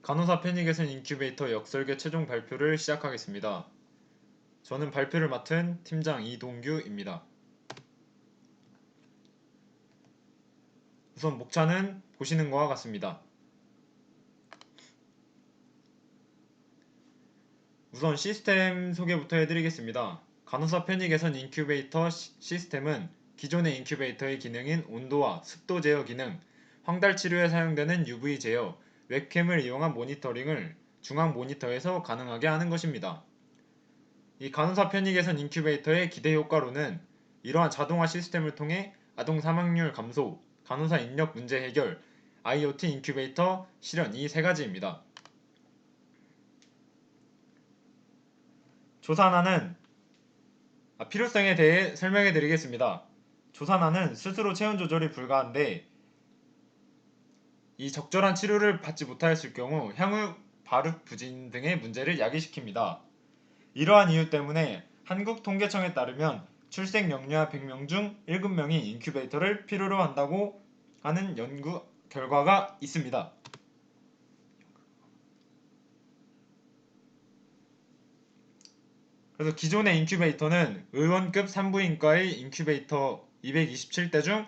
간호사 패닉에선 인큐베이터 역설계 최종 발표를 시작하겠습니다. 저는 발표를 맡은 팀장 이동규입니다. 우선 목차는 보시는 것과 같습니다. 우선 시스템 소개부터 해드리겠습니다. 간호사 패닉에선 인큐베이터 시스템은 기존의 인큐베이터의 기능인 온도와 습도 제어 기능, 황달 치료에 사용되는 UV 제어, 웹캠을 이용한 모니터링을 중앙 모니터에서 가능하게 하는 것입니다. 이 간호사 편익에선 인큐베이터의 기대 효과로는 이러한 자동화 시스템을 통해 아동 사망률 감소, 간호사 인력 문제 해결, IoT 인큐베이터 실현 이 세 가지입니다. 조산화는 필요성에 대해 설명해 드리겠습니다. 조산화는 스스로 체온 조절이 불가한데 이 적절한 치료를 받지 못하였을 경우 향후 발육 부진 등의 문제를 야기시킵니다. 이러한 이유 때문에 한국통계청에 따르면 출생 영유아 100명 중 7명이 인큐베이터를 필요로 한다고 하는 연구 결과가 있습니다. 그래서 기존의 인큐베이터는 의원급 산부인과의 인큐베이터 227대 중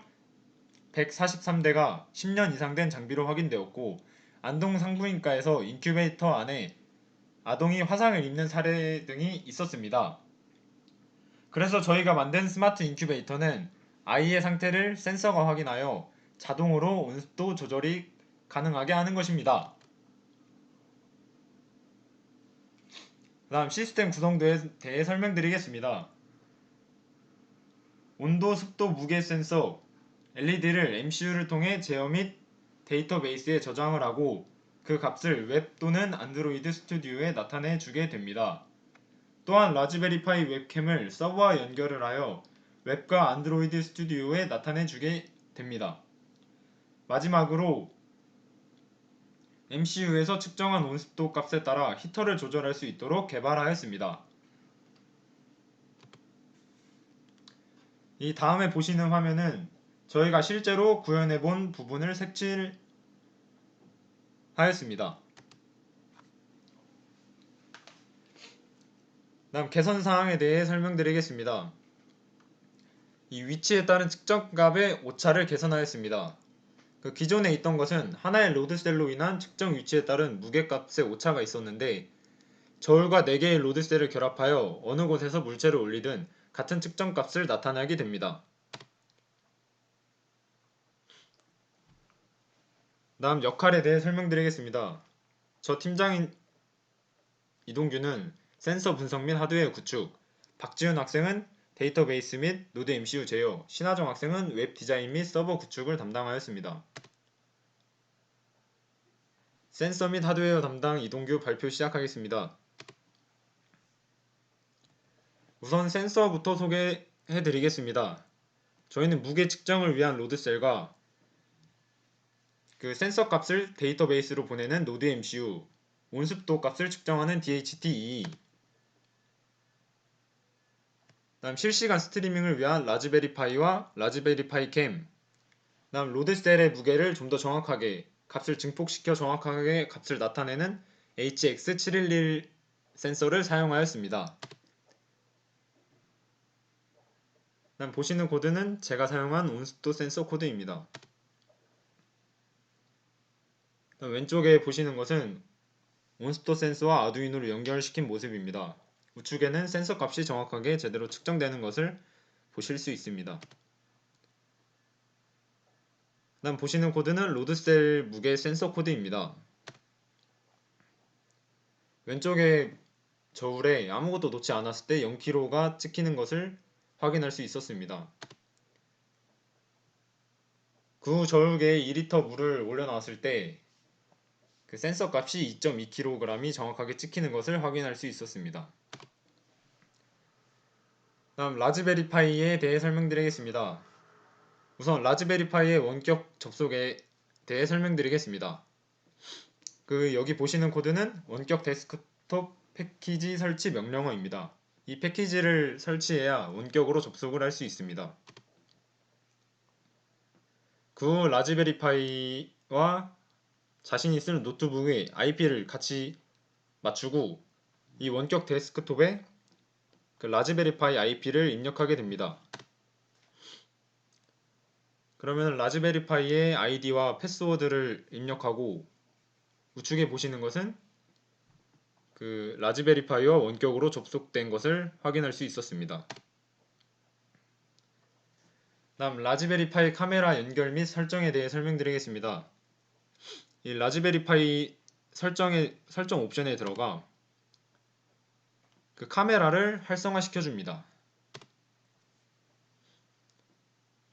143대가 10년 이상 된 장비로 확인되었고, 안동 산부인과에서 인큐베이터 안에 아동이 화상을 입는 사례 등이 있었습니다. 그래서 저희가 만든 스마트 인큐베이터는 아이의 상태를 센서가 확인하여 자동으로 온습도 조절이 가능하게 하는 것입니다. 다음 시스템 구성도에 대해 설명드리겠습니다. 온도, 습도, 무게 센서, LED를 MCU를 통해 제어 및 데이터베이스에 저장을 하고 그 값을 웹 또는 안드로이드 스튜디오에 나타내 주게 됩니다. 또한 라즈베리파이 웹캠을 서버와 연결을 하여 웹과 안드로이드 스튜디오에 나타내 주게 됩니다. 마지막으로 MCU에서 측정한 온습도 값에 따라 히터를 조절할 수 있도록 개발하였습니다. 이 다음에 보시는 화면은 저희가 실제로 구현해 본 부분을 색칠하였습니다. 다음 개선 사항에 대해 설명드리겠습니다. 이 위치에 따른 측정값의 오차를 개선하였습니다. 기존에 있던 것은 하나의 로드셀로 인한 측정 위치에 따른 무게값의 오차가 있었는데, 저울과 4개의 로드셀을 결합하여 어느 곳에서 물체를 올리든 같은 측정값을 나타내게 됩니다. 다음 역할에 대해 설명드리겠습니다. 저 팀장인 이동규는 센서 분석 및 하드웨어 구축, 박지훈 학생은 데이터베이스 및 노드 MCU 제어, 신하정 학생은 웹 디자인 및 서버 구축을 담당하였습니다. 센서 및 하드웨어 담당 이동규 발표 시작하겠습니다. 우선 센서부터 소개해 드리겠습니다. 저희는 무게 측정을 위한 로드셀과 센서 값을 데이터베이스로 보내는 노드 MCU, 온습도 값을 측정하는 DHT-2, 다음 실시간 스트리밍을 위한 라즈베리파이와 라즈베리파이 캠, 다음 로드셀의 무게를 좀 더 정확하게 값을 증폭시켜 정확하게 값을 나타내는 HX711 센서를 사용하였습니다. 다음 보시는 코드는 제가 사용한 온습도 센서 코드입니다. 왼쪽에 보시는 것은 온습도 센서와 아두이노를 연결시킨 모습입니다. 우측에는 센서 값이 정확하게 제대로 측정되는 것을 보실 수 있습니다. 다음 보시는 코드는 로드셀 무게 센서 코드입니다. 왼쪽에 저울에 아무것도 놓지 않았을 때 0kg가 찍히는 것을 확인할 수 있었습니다. 그 후 저울계에 2리터 물을 올려놨을 때 센서 값이 2.2kg이 정확하게 찍히는 것을 확인할 수 있었습니다. 다음 라즈베리파이에 대해 설명드리겠습니다. 우선 라즈베리파이의 원격 접속에 대해 설명드리겠습니다. 여기 보시는 코드는 원격 데스크톱 패키지 설치 명령어입니다. 이 패키지를 설치해야 원격으로 접속을 할 수 있습니다. 그 후 라즈베리파이와 자신이 쓰는 노트북에 IP를 같이 맞추고 이 원격 데스크톱에 그 라즈베리파이 IP를 입력하게 됩니다. 그러면 라즈베리파이의 아이디와 패스워드를 입력하고 우측에 보시는 것은 그 라즈베리파이와 원격으로 접속된 것을 확인할 수 있었습니다. 다음 라즈베리파이 카메라 연결 및 설정에 대해 설명드리겠습니다. 이 라즈베리파이 설정 옵션에 들어가 그 카메라를 활성화시켜 줍니다.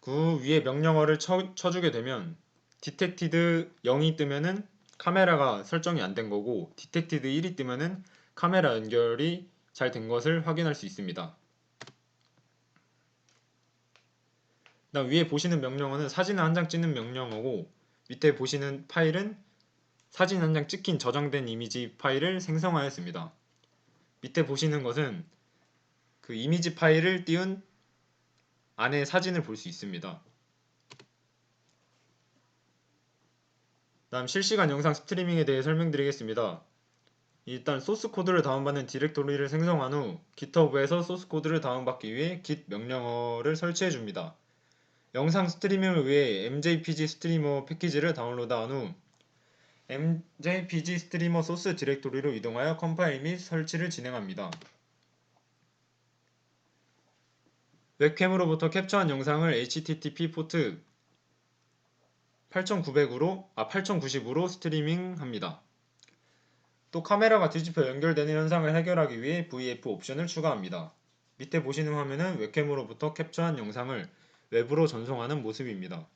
그 위에 명령어를 쳐주게 되면 디텍티드 0이 뜨면은 카메라가 설정이 안 된 거고 디텍티드 1이 뜨면은 카메라 연결이 잘 된 것을 확인할 수 있습니다. 그다음 위에 보시는 명령어는 사진을 한 장 찍는 명령어고 밑에 보시는 파일은 사진 한 장 찍힌 저장된 이미지 파일을 생성하였습니다. 밑에 보시는 것은 그 이미지 파일을 띄운 안에 사진을 볼 수 있습니다. 다음 실시간 영상 스트리밍에 대해 설명드리겠습니다. 일단 소스 코드를 다운받는 디렉토리를 생성한 후 GitHub에서 소스 코드를 다운받기 위해 git 명령어를 설치해 줍니다. 영상 스트리밍을 위해 MJPG 스트리머 패키지를 다운로드한 후 MJPG 스트리머 소스 디렉토리로 이동하여 컴파일 및 설치를 진행합니다. 웹캠으로부터 캡처한 영상을 HTTP 포트 8090으로 스트리밍합니다. 또 카메라가 뒤집혀 연결되는 현상을 해결하기 위해 VF 옵션을 추가합니다. 밑에 보시는 화면은 웹캠으로부터 캡처한 영상을 웹으로 전송하는 모습입니다.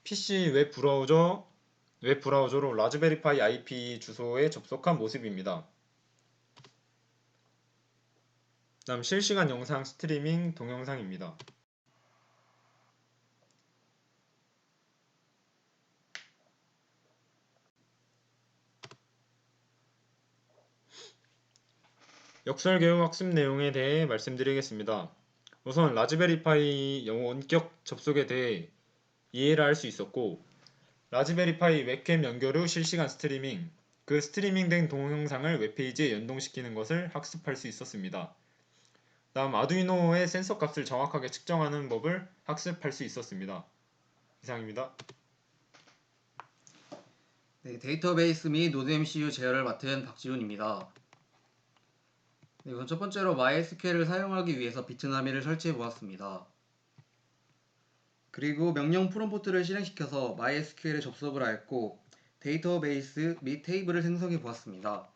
PC 웹 브라우저로 라즈베리파이 IP 주소에 접속한 모습입니다. 다음 실시간 영상 스트리밍 동영상입니다. 역설계획 학습 내용에 대해 말씀드리겠습니다. 우선 라즈베리파이 원격 접속에 대해 이해를 할 수 있었고 라즈베리파이 웹캠 연결 후 실시간 스트리밍, 그 스트리밍된 동영상을 웹페이지에 연동시키는 것을 학습할 수 있었습니다. 다음 아두이노의 센서 값을 정확하게 측정하는 법을 학습할 수 있었습니다. 이상입니다. 네, 데이터베이스 및 노드MCU 제어를 맡은 박지훈입니다. 네, 우선 첫 번째로 MySQL을 사용하기 위해서 비트나미를 설치해 보았습니다. 그리고 명령 프롬프트를 실행시켜서 MySQL에 접속을 하였고 데이터베이스 및 테이블을 생성해 보았습니다.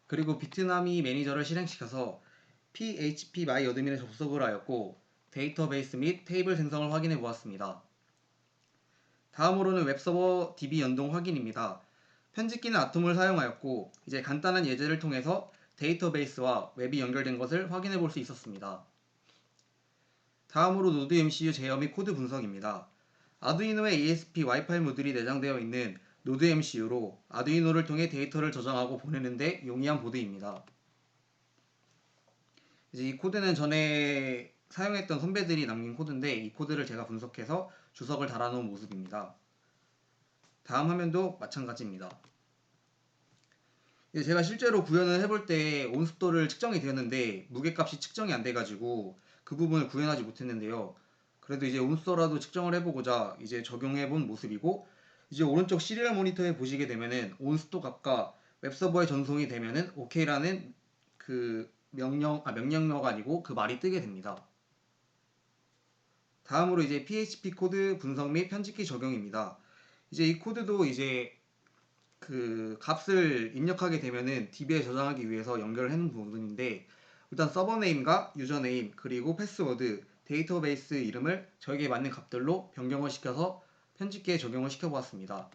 그리고 비트나미 매니저를 실행시켜서 phpMyAdmin에 접속을 하였고 데이터베이스 및 테이블 생성을 확인해 보았습니다. 다음으로는 웹서버 DB 연동 확인입니다. 편집기는 아톰을 사용하였고 이제 간단한 예제를 통해서 데이터베이스와 웹이 연결된 것을 확인해 볼 수 있었습니다. 다음으로 노드 MCU 제어 및 코드 분석입니다. 아두이노에 ESP 와이파이 모듈이 내장되어 있는 노드 MCU로 아두이노를 통해 데이터를 저장하고 보내는 데 용이한 보드입니다. 이제 이 코드는 전에 사용했던 선배들이 남긴 코드인데 이 코드를 제가 분석해서 주석을 달아놓은 모습입니다. 다음 화면도 마찬가지입니다. 제가 실제로 구현을 해볼 때 온습도를 측정이 되었는데 무게값이 측정이 안 돼가지고 그 부분을 구현하지 못했는데요. 그래도 이제 온습도라도 측정을 해보고자 이제 적용해본 모습이고 이제 오른쪽 시리얼 모니터에 보시게 되면은 온습도 값과 웹서버에 전송이 되면은 OK라는 그 명령어가 아니고 그 말이 뜨게 됩니다. 다음으로 이제 PHP 코드 분석 및 편집기 적용입니다. 이제 이 코드도 이제 그 값을 입력하게 되면은 DB에 저장하기 위해서 연결을 해놓은 부분인데 일단 서버 네임과 유저 네임 그리고 패스워드 데이터베이스 이름을 저에게 맞는 값들로 변경을 시켜서 편집기에 적용을 시켜보았습니다.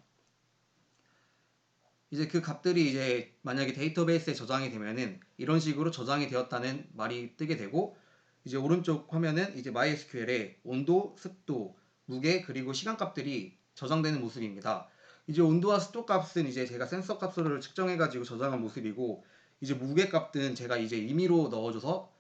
이제 그 값들이 이제 만약에 데이터베이스에 저장이 되면은 이런 식으로 저장이 되었다는 말이 뜨게 되고 이제 오른쪽 화면은 이제 MySQL에 온도, 습도, 무게 그리고 시간 값들이 저장되는 모습입니다. 이제 온도와 습도 값은 이제 제가 센서 값으로 측정해가지고 저장한 모습이고 이제 무게 값은 제가 이제 임의로 넣어줘서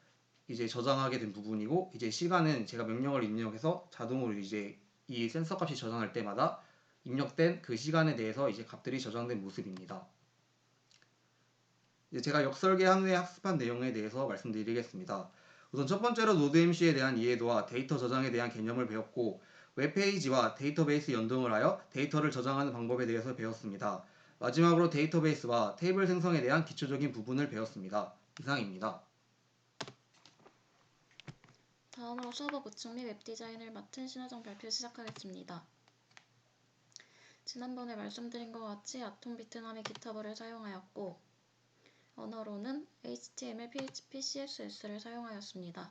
이제 저장하게 된 부분이고 이제 시간은 제가 명령을 입력해서 자동으로 이제 이 센서 값이 저장할 때마다 입력된 그 시간에 대해서 이제 값들이 저장된 모습입니다. 이제 제가 역설계한 후에 학습한 내용에 대해서 말씀드리겠습니다. 우선 첫 번째로 노드MC에 대한 이해도와 데이터 저장에 대한 개념을 배웠고, 웹페이지와 데이터베이스 연동을 하여 데이터를 저장하는 방법에 대해서 배웠습니다. 마지막으로 데이터베이스와 테이블 생성에 대한 기초적인 부분을 배웠습니다. 이상입니다. 다음으로 서버 구축 및 웹디자인을 맡은 신하정 발표 시작하겠습니다. 지난번에 말씀드린 것 같이 아톰 비트남의 기타버를 사용하였고, 언어로는 HTML, PHP, CSS를 사용하였습니다.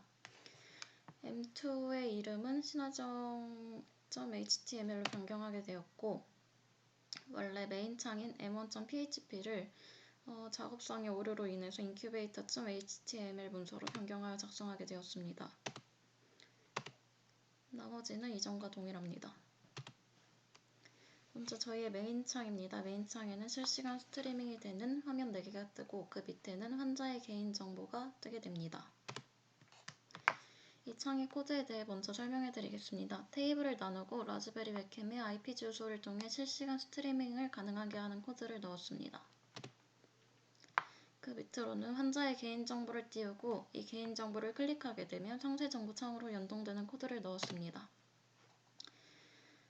M2의 이름은 신하정.html로 변경하게 되었고, 원래 메인 창인 m1.php를 작업상의 오류로 인해서 incubator.html 문서로 변경하여 작성하게 되었습니다. 나머지는 이전과 동일합니다. 먼저 저희의 메인 창입니다. 메인 창에는 실시간 스트리밍이 되는 화면 4개가 뜨고 그 밑에는 환자의 개인정보가 뜨게 됩니다. 이 창의 코드에 대해 먼저 설명해 드리겠습니다. 테이블을 나누고 라즈베리 웹캠의 IP 주소를 통해 실시간 스트리밍을 가능하게 하는 코드를 넣었습니다. 그 밑으로는 환자의 개인정보를 띄우고 이 개인정보를 클릭하게 되면 상세정보 창으로 연동되는 코드를 넣었습니다.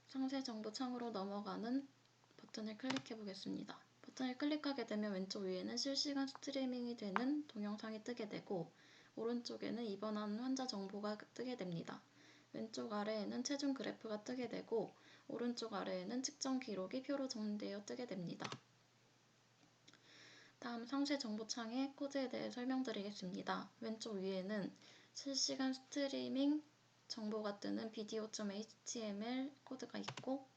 상세정보 창으로 넘어가는 버튼을 클릭해 보겠습니다. 버튼을 클릭하게 되면 왼쪽 위에는 실시간 스트리밍이 되는 동영상이 뜨게 되고 오른쪽에는 입원한 환자 정보가 뜨게 됩니다. 왼쪽 아래에는 체중 그래프가 뜨게 되고 오른쪽 아래에는 측정 기록이 표로 정리되어 뜨게 됩니다. 다음 상세 정보 창의 코드에 대해 설명드리겠습니다. 왼쪽 위에는 실시간 스트리밍 정보가 뜨는 video.html 코드가 있고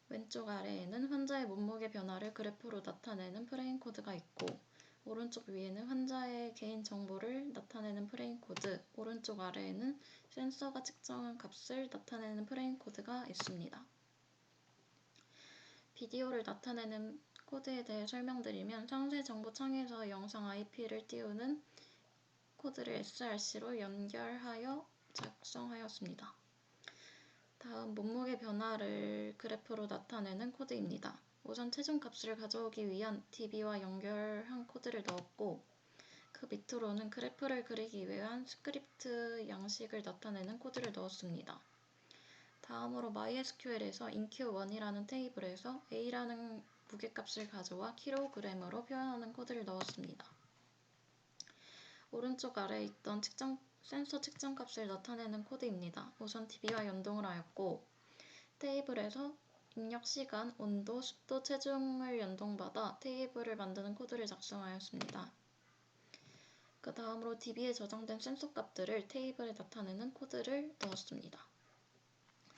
왼쪽 아래에는 환자의 몸무게 변화를 그래프로 나타내는 프레임 코드가 있고 오른쪽 위에는 환자의 개인 정보를 나타내는 프레임 코드, 오른쪽 아래에는 센서가 측정한 값을 나타내는 프레임 코드가 있습니다. 비디오를 나타내는 코드에 대해 설명드리면 상세 정보 창에서 영상 IP를 띄우는 코드를 src로 연결하여 작성하였습니다. 다음 몸무게 변화를 그래프로 나타내는 코드입니다. 우선 체중값을 가져오기 위한 DB와 연결한 코드를 넣었고 그 밑으로는 그래프를 그리기 위한 스크립트 양식을 나타내는 코드를 넣었습니다. 다음으로 MySQL에서 enq1이라는 테이블에서 A라는 무게값을 가져와 킬로그램으로 표현하는 코드를 넣었습니다. 오른쪽 아래에 있던 센서 측정값을 나타내는 코드입니다. 우선 DB와 연동을 하였고 테이블에서 입력 시간, 온도, 습도, 체중을 연동받아 테이블을 만드는 코드를 작성하였습니다. 그 다음으로 DB에 저장된 센서 값들을 테이블에 나타내는 코드를 넣었습니다.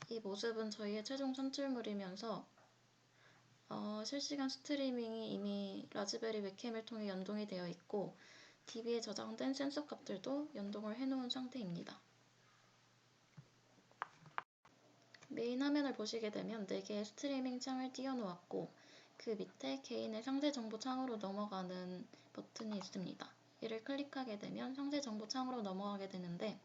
이 모습은 저희의 최종 산출물이면서 실시간 스트리밍이 이미 라즈베리 웹캠을 통해 연동이 되어 있고 DB에 저장된 센서 값들도 연동을 해놓은 상태입니다. 메인 화면을 보시게 되면 4개의 스트리밍 창을 띄워놓았고 그 밑에 개인의 상세 정보 창으로 넘어가는 버튼이 있습니다. 이를 클릭하게 되면 상세 정보 창으로 넘어가게 되는데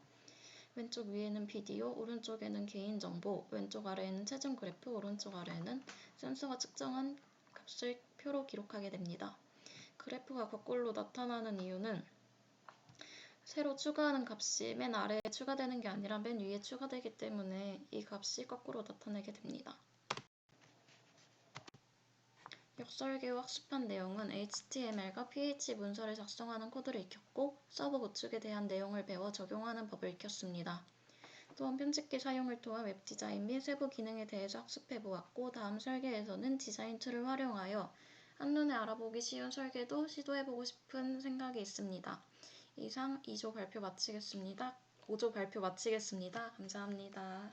왼쪽 위에는 비디오, 오른쪽에는 개인정보, 왼쪽 아래에는 체중 그래프, 오른쪽 아래에는 센서가 측정한 값을 표로 기록하게 됩니다. 그래프가 거꾸로 나타나는 이유는 새로 추가하는 값이 맨 아래에 추가되는 게 아니라 맨 위에 추가되기 때문에 이 값이 거꾸로 나타나게 됩니다. 역설계 후 학습한 내용은 HTML과 PHP 문서를 작성하는 코드를 익혔고 서버 구축에 대한 내용을 배워 적용하는 법을 익혔습니다. 또한 편집기 사용을 통한 웹디자인 및 세부 기능에 대해서 학습해 보았고 다음 설계에서는 디자인 툴을 활용하여 한눈에 알아보기 쉬운 설계도 시도해보고 싶은 생각이 있습니다. 이상 5조 발표 마치겠습니다. 감사합니다.